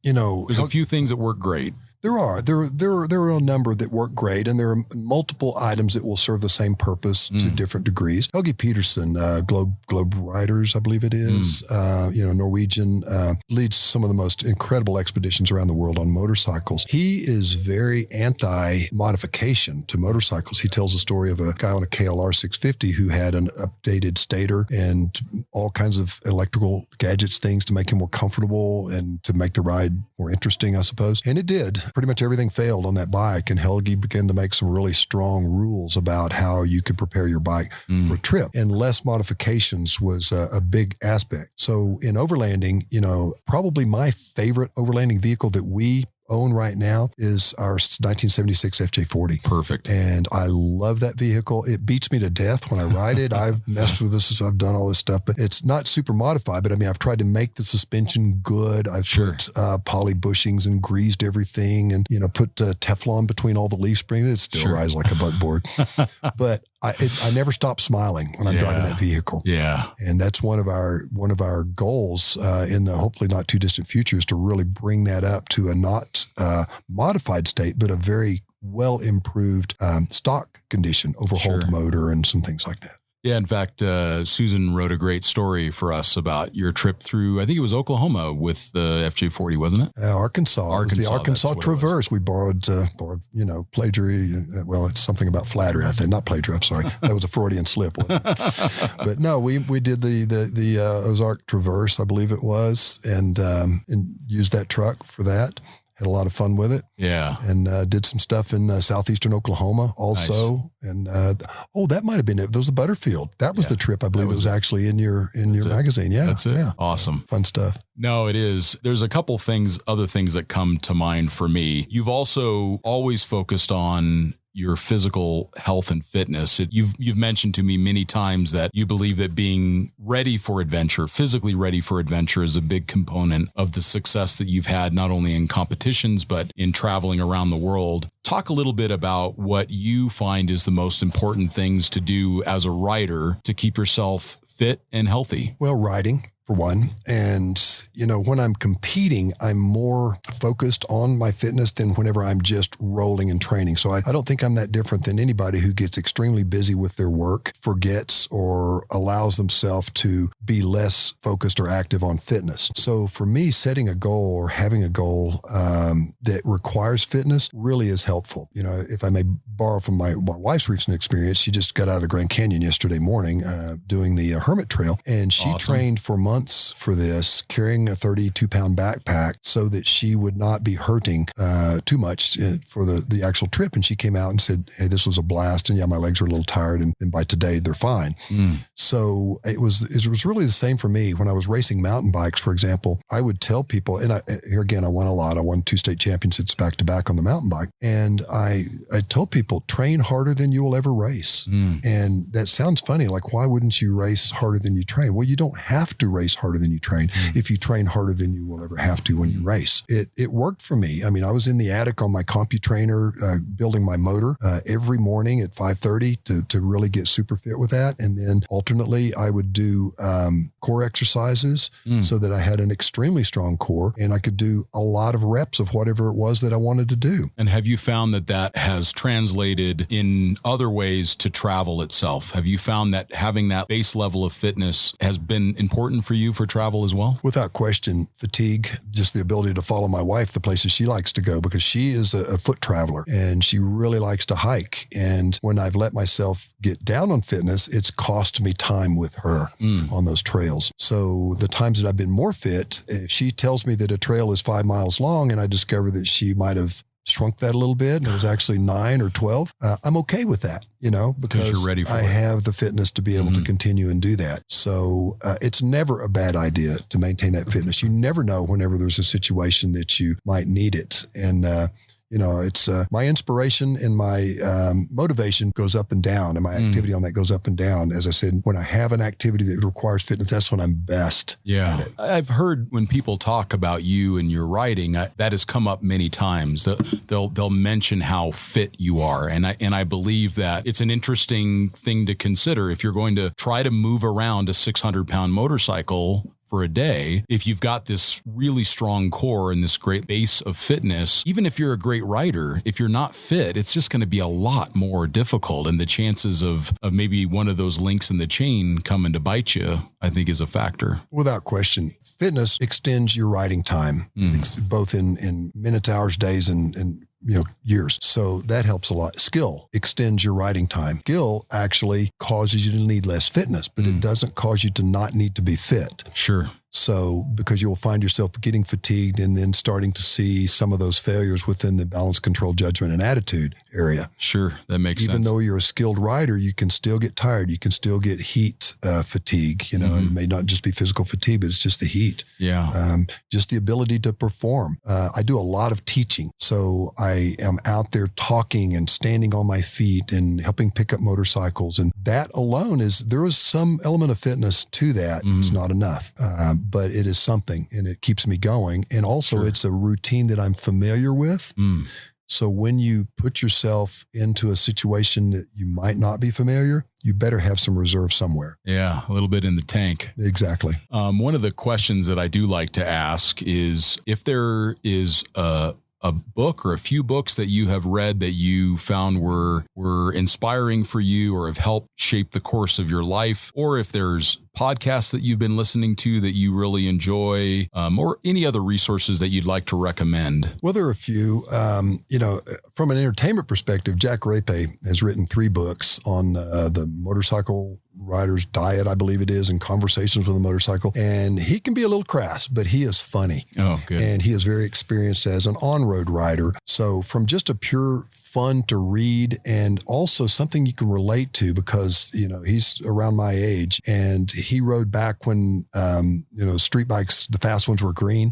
There's a few things that work great. There are a number that work great, and there are multiple items that will serve the same purpose to different degrees. Helgi Peterson, Globe Riders, I believe it is, Norwegian, leads some of the most incredible expeditions around the world on motorcycles. He is very anti-modification to motorcycles. He tells the story of a guy on a KLR 650 who had an updated stator and all kinds of electrical gadgets, things to make him more comfortable and to make the ride more interesting, I suppose. And it did. Pretty much everything failed on that bike, and Helgi began to make some really strong rules about how you could prepare your bike for a trip. And less modifications was a big aspect. So in overlanding, probably my favorite overlanding vehicle that we own right now is our 1976 FJ40. Perfect. And I love that vehicle. It beats me to death when I ride it. I've messed with this, I've done all this stuff, but it's not super modified. But I mean, I've tried to make the suspension good. I've put poly bushings and greased everything, and put Teflon between all the leaf springs. It still rides like a buckboard. But I never stop smiling when I'm driving that vehicle. Yeah. And that's one of our goals in the hopefully not too distant future, is to really bring that up to a not modified state, but a very well improved stock condition, overhauled motor and some things like that. Yeah. In fact, Susan wrote a great story for us about your trip through, I think it was Oklahoma with the FJ40, wasn't it? Arkansas. The Arkansas Traverse. We borrowed, plagiary. Well, it's something about flattery, I think. Not plagiary, I'm sorry. That was a Freudian slip. But no, we did the Ozark Traverse, I believe it was, and used that truck for that. Had a lot of fun with it. Yeah. And did some stuff in southeastern Oklahoma also. Nice. And that might have been it. That was the Butterfield. That was the trip, I believe. It was actually in your magazine. Yeah. That's it. Yeah. Awesome. Fun stuff. No, it is. There's a couple other things that come to mind for me. You've also always focused on your physical health and fitness. You've mentioned to me many times that you believe that being ready for adventure, physically ready for adventure, is a big component of the success that you've had, not only in competitions, but in traveling around the world. Talk a little bit about what you find is the most important things to do as a rider to keep yourself fit and healthy. Well, riding, for one. And, when I'm competing, I'm more focused on my fitness than whenever I'm just rolling and training. So I don't think I'm that different than anybody who gets extremely busy with their work, forgets or allows themselves to be less focused or active on fitness. So for me, setting a goal or having a goal that requires fitness really is helpful. If I may borrow from my wife's recent experience, she just got out of the Grand Canyon yesterday morning doing the Hermit Trail, and she trained for months for this, carrying a 32-pound backpack so that she would not be hurting too much for the actual trip. And she came out and said, "Hey, this was a blast. And my legs are a little tired. And by today, they're fine." So it was really the same for me. When I was racing mountain bikes, for example, I would tell people, and here again, I won a lot. I won 2 state championships back to back on the mountain bike. And I told people, train harder than you will ever race. And that sounds funny. Like, why wouldn't you race harder than you train? Well, you don't have to race harder than you train if you train harder than you will ever have to when you race. It worked for me. I mean, I was in the attic on my CompuTrainer building my motor every morning at 5:30 to really get super fit with that. And then alternately, I would do core exercises so that I had an extremely strong core and I could do a lot of reps of whatever it was that I wanted to do. And have you found that has translated in other ways to travel itself? Have you found that having that base level of fitness has been important for you for travel as well? Without question, fatigue, just the ability to follow my wife the places she likes to go, because she is a foot traveler and she really likes to hike. And when I've let myself get down on fitness, it's cost me time with her on those trails. So the times that I've been more fit, if she tells me that a trail is 5 miles long and I discover that she might have shrunk that a little bit and it was actually 9 or 12, I'm okay with that, because you're ready for I have the fitness to be able to continue and do that. So it's never a bad idea to maintain that fitness. You never know whenever there's a situation that you might need it. And, it's my inspiration and my motivation goes up and down, and my activity on that goes up and down. As I said, when I have an activity that requires fitness, that's when I'm best at it. I've heard when people talk about you and your writing, that has come up many times. They'll mention how fit you are, and I believe that it's an interesting thing to consider if you're going to try to move around a 600-pound motorcycle for a day, if you've got this really strong core and this great base of fitness, even if you're a great writer, if you're not fit, it's just going to be a lot more difficult. And the chances of maybe one of those links in the chain coming to bite you, I think, is a factor. Without question. Fitness extends your writing time, both in minutes, hours, days, and years. So that helps a lot. Skill extends your writing time. Skill actually causes you to need less fitness, but it doesn't cause you to not need to be fit. Sure. So because you'll find yourself getting fatigued and then starting to see some of those failures within the balance, control, judgment, and attitude area. Sure. That makes sense. Even though you're a skilled writer, you can still get tired. You can still get heat fatigue. It may not just be physical fatigue, but it's just the heat. Yeah. Just the ability to perform. I do a lot of teaching. So I am out there talking and standing on my feet and helping pick up motorcycles. And that alone there is some element of fitness to that. It's not enough. But it is something, and it keeps me going. And also it's a routine that I'm familiar with. So when you put yourself into a situation that you might not be familiar, you better have some reserve somewhere. Yeah, a little bit in the tank. Exactly. One of the questions that I do like to ask is if there is a book or a few books that you have read that you found were inspiring for you or have helped shape the course of your life, or if there's podcasts that you've been listening to that you really enjoy, or any other resources that you'd like to recommend. Well, there are a few. From an entertainment perspective, Jack Rape has written 3 books on the motorcycle rider's diet, I believe it is, and conversations with a motorcycle. And he can be a little crass, but he is funny. Oh, good. And he is very experienced as an on-road rider. So from just a pure fun to read and also something you can relate to because, he's around my age and he rode back when, street bikes, the fast ones were green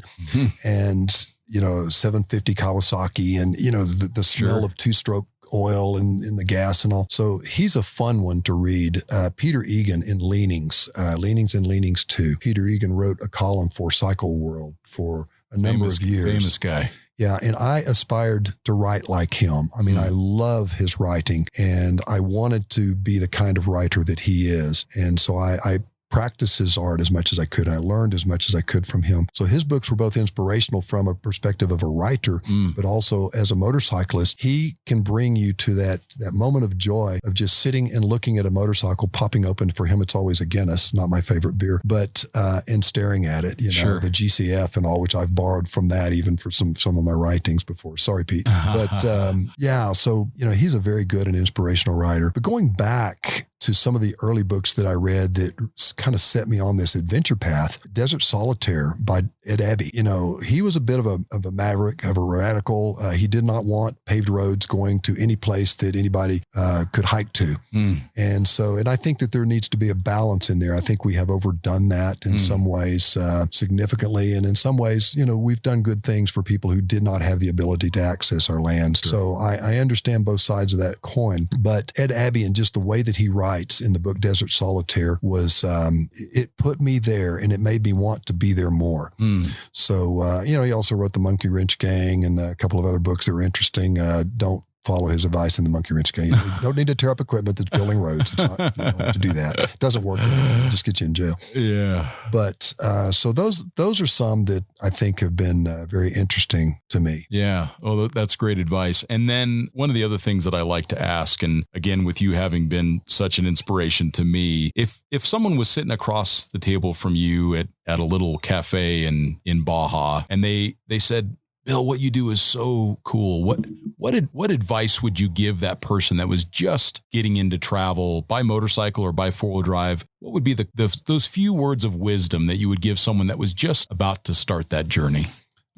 and, 750 Kawasaki and, the smell of 2-stroke oil and the gas and all. So he's a fun one to read. Peter Egan in Leanings and Leanings 2. Peter Egan wrote a column for Cycle World for a number of years. Famous guy. Yeah. And I aspired to write like him. I mean, I love his writing and I wanted to be the kind of writer that he is. And so I practiced his art as much as I could. I learned as much as I could from him. So his books were both inspirational from a perspective of a writer, but also as a motorcyclist. He can bring you to that moment of joy of just sitting and looking at a motorcycle popping open. For him, it's always a Guinness, not my favorite beer, but and staring at it, the GCF and all, which I've borrowed from that even for some of my writings before. Sorry, Pete. But so, he's a very good and inspirational writer. But going back to some of the early books that I read that kind of set me on this adventure path. Desert Solitaire by Ed Abbey. He was a bit of a maverick, of a radical. He did not want paved roads going to any place that anybody could hike to. And I think that there needs to be a balance in there. I think we have overdone that in some ways significantly. And in some ways, we've done good things for people who did not have the ability to access our lands. Sure. So I understand both sides of that coin. But Ed Abbey and just the way that he writes in the book Desert Solitaire was, it put me there and it made me want to be there more. So, he also wrote The Monkey Wrench Gang and a couple of other books that were interesting. Don't follow his advice in The Monkey Wrench Gang. You don't need to tear up equipment that's building roads. It's not, you don't have to do that. It doesn't work. It'll just get you in jail. Yeah. But, so those are some that I think have been very interesting to me. Yeah. Oh, that's great advice. And then one of the other things that I like to ask, and again, with you having been such an inspiration to me, if someone was sitting across the table from you at a little cafe in Baja and they said, Bill, what you do is so cool. What advice would you give that person that was just getting into travel by motorcycle or by 4-wheel drive? What would be those few words of wisdom that you would give someone that was just about to start that journey?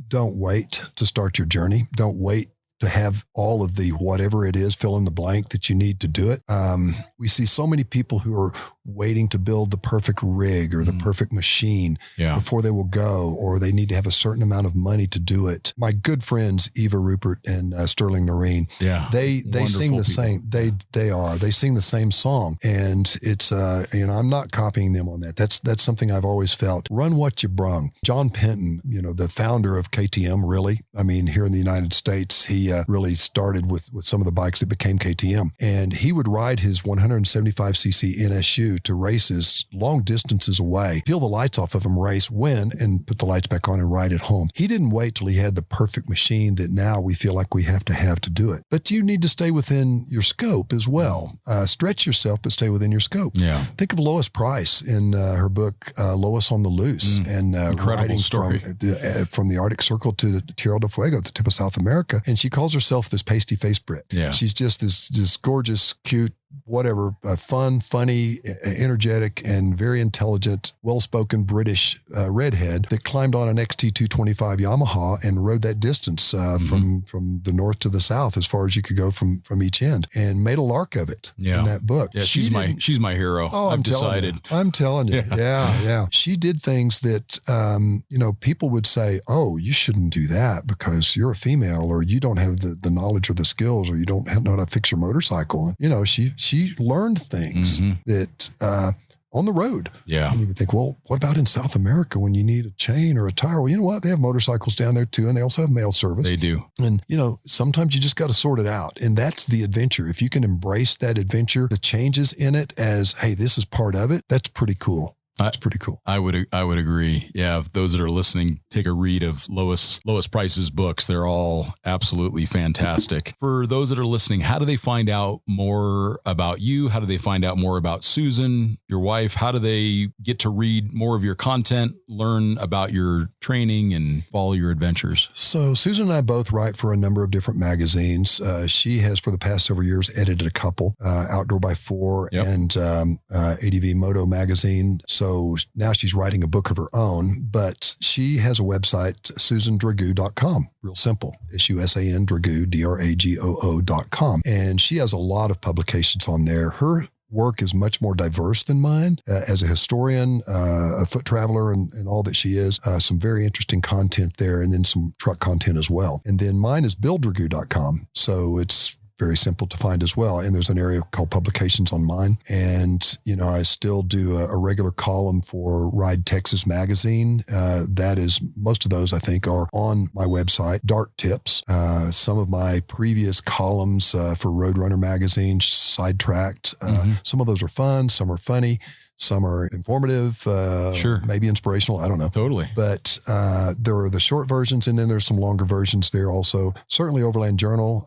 Don't wait to start your journey. Don't wait to have all of the whatever it is, fill in the blank that you need to do it. We see so many people who are waiting to build the perfect rig or the perfect machine before they will go, or they need to have a certain amount of money to do it. My good friends, Eva Rupert and Sterling Noreen, they sing the same, they sing the same song. And it's, I'm not copying them on that. That's something I've always felt. Run what you brung. John Penton, the founder of KTM, really, here in the United States, he he really started with some of the bikes that became KTM. And he would ride his 175cc NSU to races long distances away, peel the lights off of him, race, win, and put the lights back on and ride it home. He didn't wait till he had the perfect machine that now we feel like we have to do it. But you need to stay within your scope as well. Stretch yourself, but stay within your scope. Yeah. Think of Lois Price in her book, Lois on the Loose, and incredible story from the Arctic Circle to Tierra del Fuego, the tip of South America. And she calls herself this pasty-faced Brit. Yeah. She's just this gorgeous, cute, whatever, fun, funny, energetic, and very intelligent, well-spoken British redhead that climbed on an XT225 Yamaha and rode that distance from the north to the south as far as you could go from each end, and made a lark of it in that book. Yeah, she's my hero. Oh, I've decided. I'm telling you. Yeah. She did things that, people would say, oh, you shouldn't do that because you're a female, or you don't have the knowledge or the skills, or you don't know how to fix your motorcycle. She learned things that on the road. Yeah. And you would think, well, what about in South America when you need a chain or a tire? Well, you know what? They have motorcycles down there too, and they also have mail service. They do. And, sometimes you just got to sort it out. And that's the adventure. If you can embrace that adventure, the changes in it as, hey, this is part of it, that's pretty cool. It's pretty cool. I would agree. Yeah. If those that are listening, take a read of Lois Price's books. They're all absolutely fantastic. For those that are listening, how do they find out more about you? How do they find out more about Susan, your wife? How do they get to read more of your content, learn about your training, and follow your adventures? So Susan and I both write for a number of different magazines. She has, for the past several years, edited a couple, Outdoor by 4 and ADV Moto magazine. So now she's writing a book of her own, but she has a website, SusanDragoo.com. Real simple. SUSAN Dragoo, DRAGOO.com. And she has a lot of publications on there. Her work is much more diverse than mine. As a historian, a foot traveler, and all that she is, some very interesting content there, and then some truck content as well. And then mine is BillDragoo.com. So it's very simple to find as well. And there's an area called publications on mine. And, I still do a regular column for Ride Texas magazine. That is, most of those I think are on my website, Dart Tips. Some of my previous columns for Roadrunner magazine, Sidetracked. Some of those are fun. Some are funny. Some are informative, sure, maybe inspirational. I don't know. Totally. But there are the short versions, and then there's some longer versions there also. Certainly Overland Journal,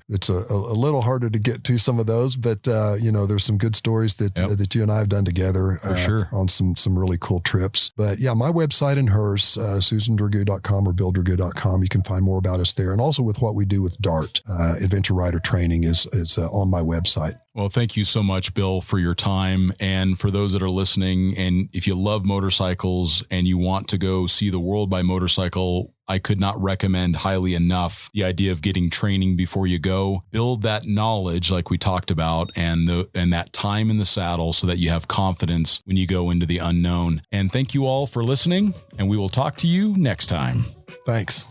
it's a little harder to get to some of those, but there's some good stories that you and I have done together for sure on some really cool trips. But yeah, my website and hers, SusanDragoo.com or BillDragoo.com. You can find more about us there, and also with what we do with DART, Adventure Rider Training, is on my website. Well, thank you so much, Bill, for your time. And for those that are listening, and if you love motorcycles and you want to go see the world by motorcycle, I could not recommend highly enough the idea of getting training before you go. Build that knowledge like we talked about, and that time in the saddle so that you have confidence when you go into the unknown. And thank you all for listening, and we will talk to you next time. Thanks.